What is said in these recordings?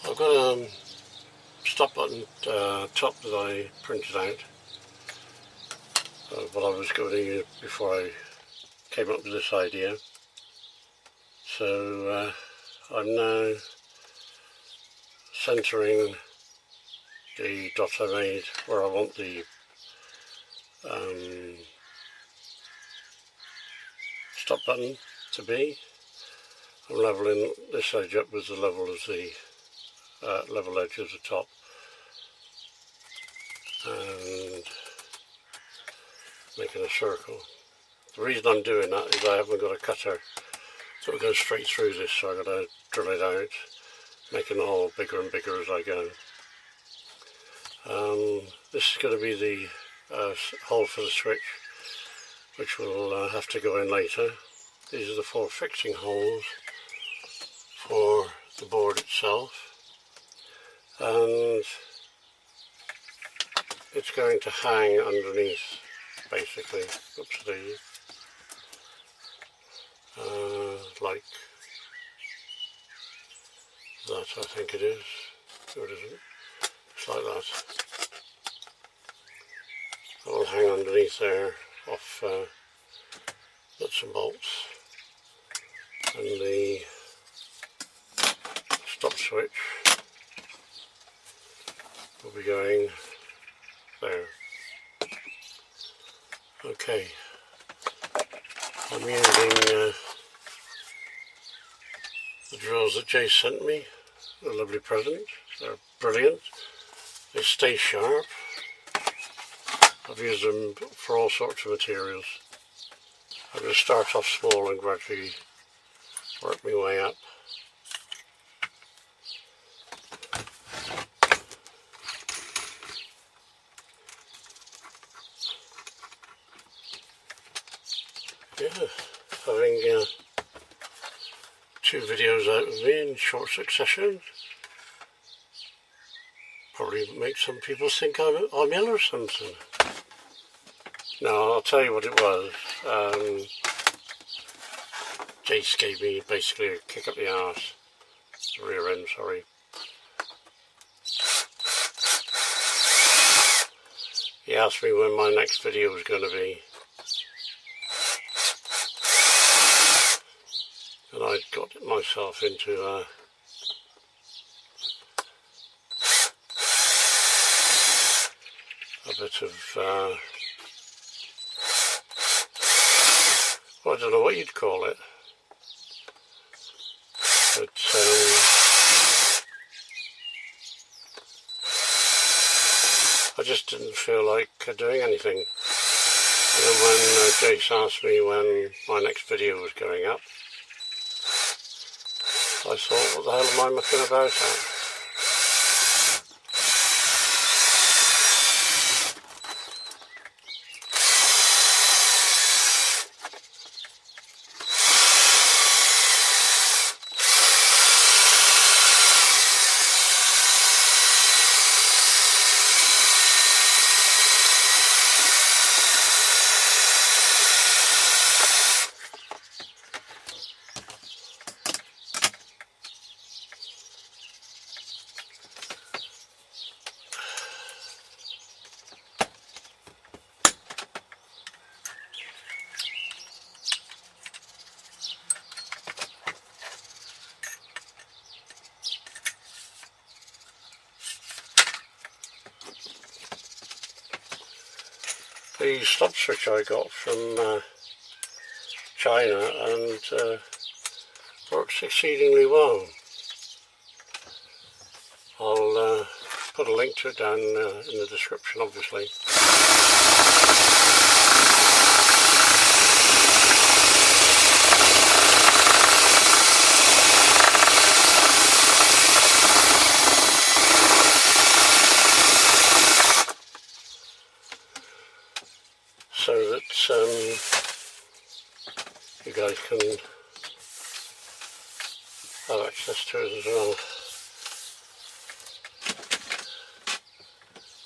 I've got a stop button top that I printed out, what I was going to use before I came up with this idea. So I'm now centering the dot I made where I want the stop button to be. I'm leveling this edge up with the level of the level edge of the top, and making a circle. The reason I'm doing that is I haven't got a cutter that will go straight through this, so I've got to drill it out, making the hole bigger and bigger as I go. This is going to be the hole for the switch, which will have to go in later. These are the 4 fixing holes for the board itself, and it's going to hang underneath, basically. Oopsie-daisy. Like that, I think it is. No, it isn't. It's like that. It will hang underneath there off nuts and bolts, and the stop switch will be going there. Okay, I'm using the drills that Jay sent me, a lovely present. They're brilliant, they stay sharp. I've used them for all sorts of materials. I'm going to start off small and gradually work my way up. Yeah, having 2 videos out of me in short succession probably makes some people think I'm ill or something. No, I'll tell you what it was. Jace gave me basically a kick up the arse, the rear end, sorry. He asked me when my next video was going to be, and I got myself into a bit of well, I don't know what you'd call it, but I just didn't feel like doing anything. And then when Jace asked me when my next video was going up, I thought, what the hell am I mucking about at? The stop switch I got from China, and works exceedingly well. I'll put a link to it down in the description, obviously. have access to it as well.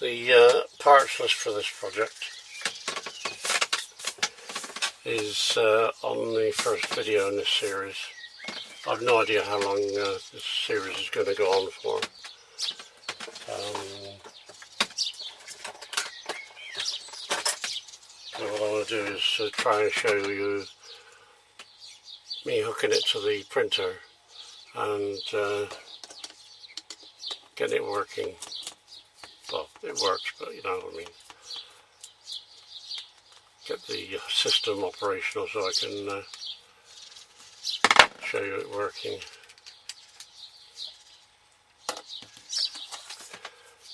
The parts list for this project is on the first video in this series. I've no idea how long this series is going to go on for. So what I want to do is try and show you me hooking it to the printer and getting it working. Well, it works, but you know what I mean. Get the system operational so I can show you it working.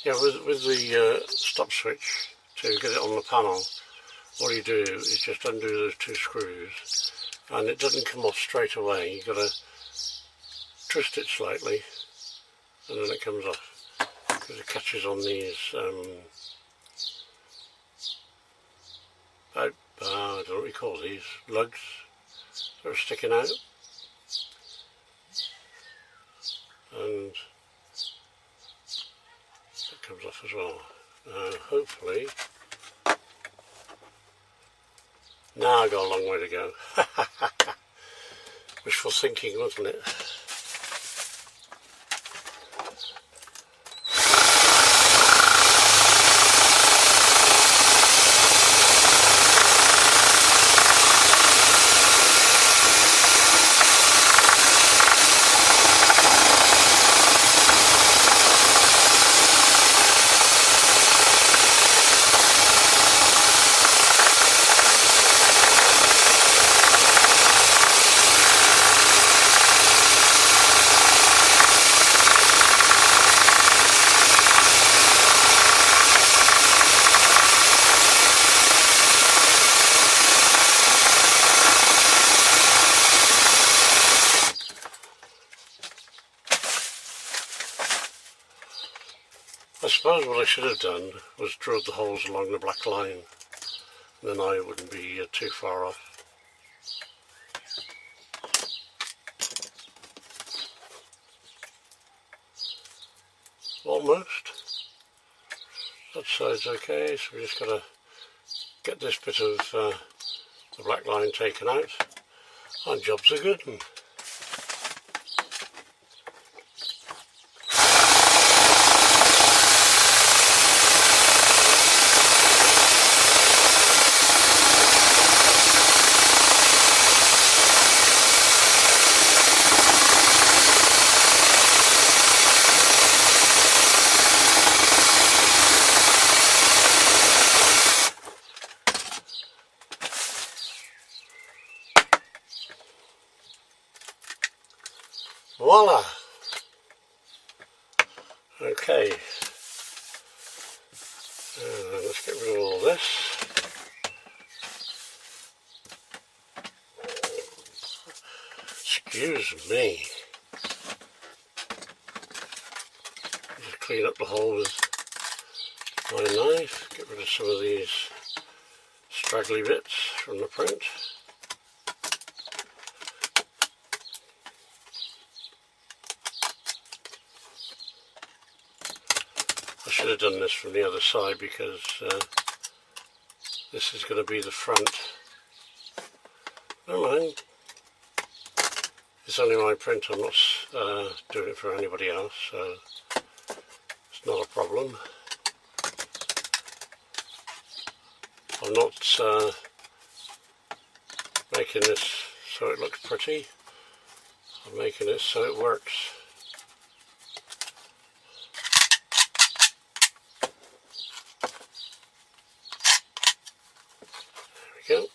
Yeah, with the stop switch to get it on the panel, what you do is just undo those two screws, and it doesn't come off straight away. You've got to twist it slightly, and then it comes off. Because it catches on these I don't know what you call these, lugs that are sticking out, and it comes off as well. Hopefully, now I got a long way to go. Wishful thinking, wasn't it? I suppose what I should have done was drilled the holes along the black line, then I wouldn't be too far off. Almost. That side's okay, so we just got to get this bit of the black line taken out, and jobs are good. Voila! Okay, let's get rid of all this. Excuse me. Just clean up the hole with my knife, get rid of some of these straggly bits from the print. I should have done this from the other side because this is going to be the front. Never mind. It's only my print, I'm not doing it for anybody else, so it's not a problem. I'm not making this so it looks pretty, I'm making it so it works. There we go.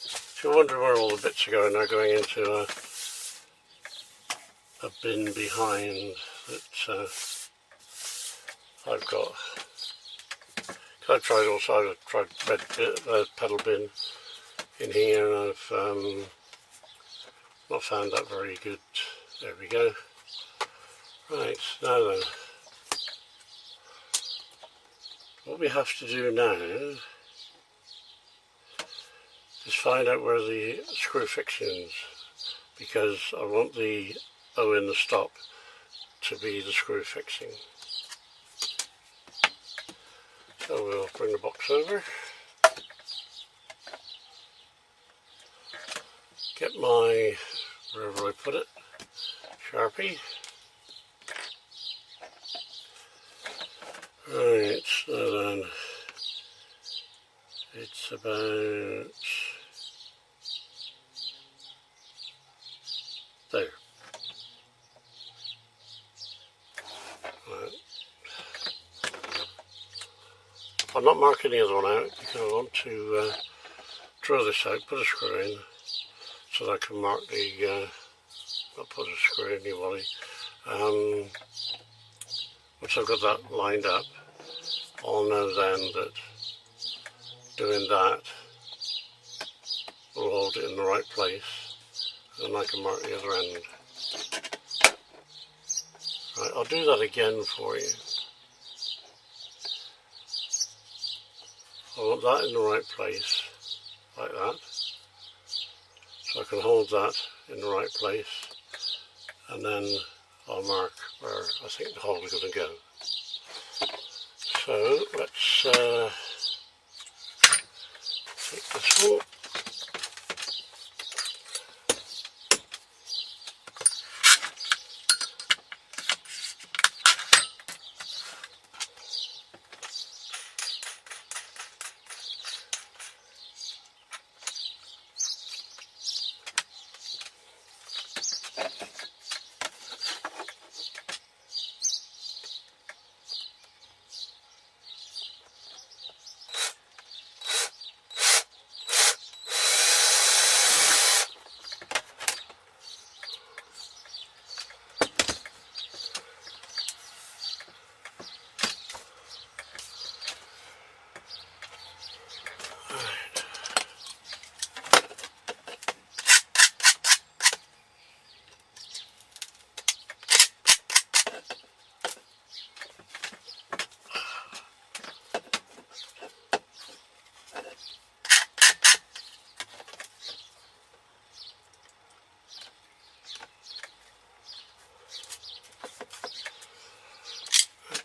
If you're wondering where all the bits are going, they're going into a bin behind that I've got. I've tried pedal bin in here, and I've not found that very good. There we go. Right, now then, what we have to do now is find out where the screw fixing is, because I want the O in the stop to be the screw fixing. So we'll bring the box over, get my, wherever I put it, Sharpie. Right, so then it's about there. Right. I'm not marking the other one out because I want to draw this out, put a screw in, so that I can mark the, not put a screw in, you worry. Once I've got that lined up, I'll know then that doing that will hold it in the right place, and I can mark the other end. Right, I'll do that again for you. I want that in the right place, like that, so I can hold that in the right place, and then I'll mark where I think the hole is going to go. So let's take this one.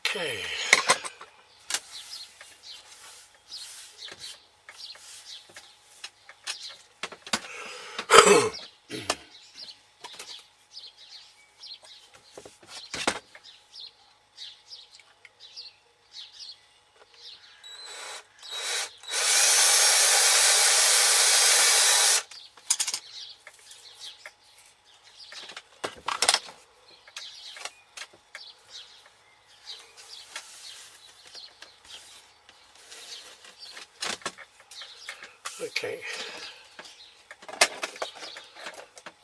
Okay. Okay.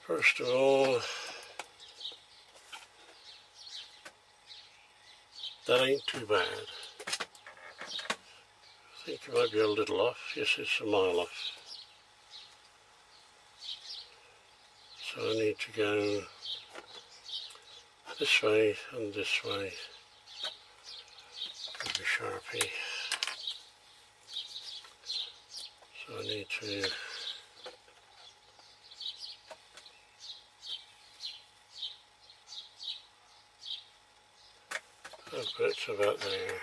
First of all, that ain't too bad. I think it might be a little off. Yes, it's a mile off. So I need to go this way and this way with the Sharpie. So I need to put it to about there.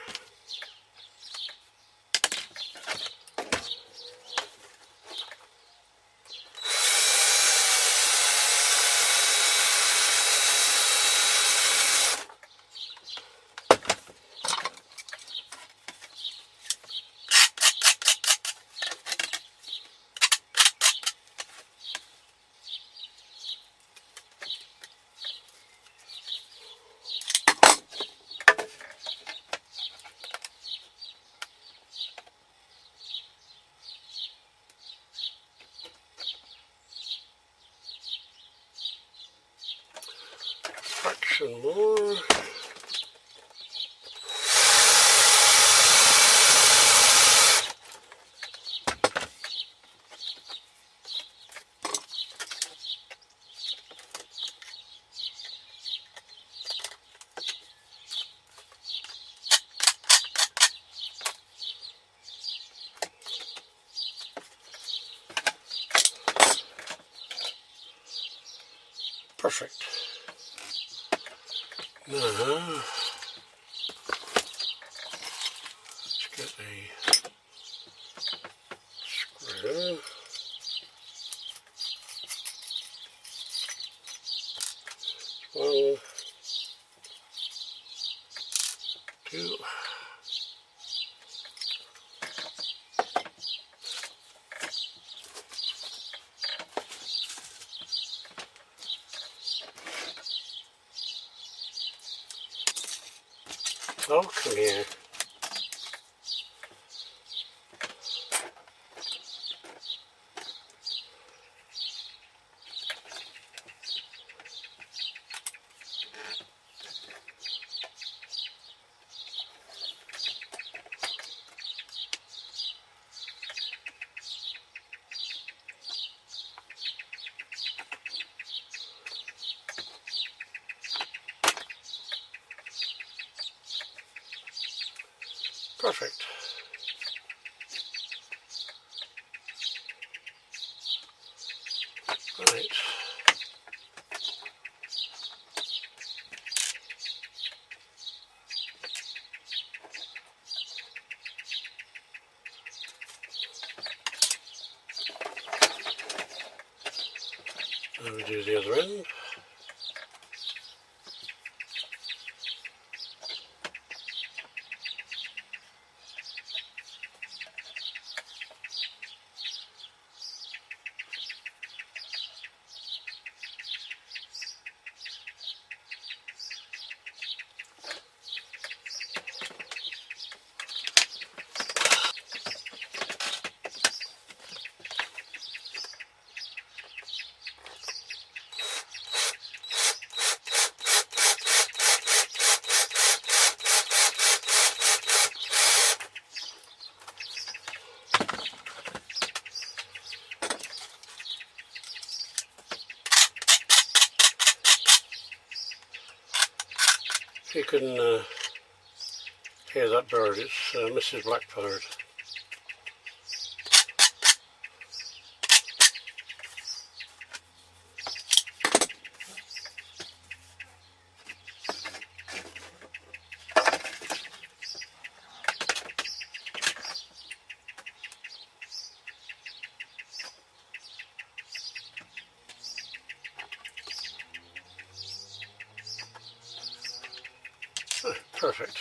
Fraction more. Perfect. Now, let's get a screw. One, two. Oh, come here. Perfect. Right. Now we do the other end. If you can hear that bird, it's Mrs. Blackbird. Perfect.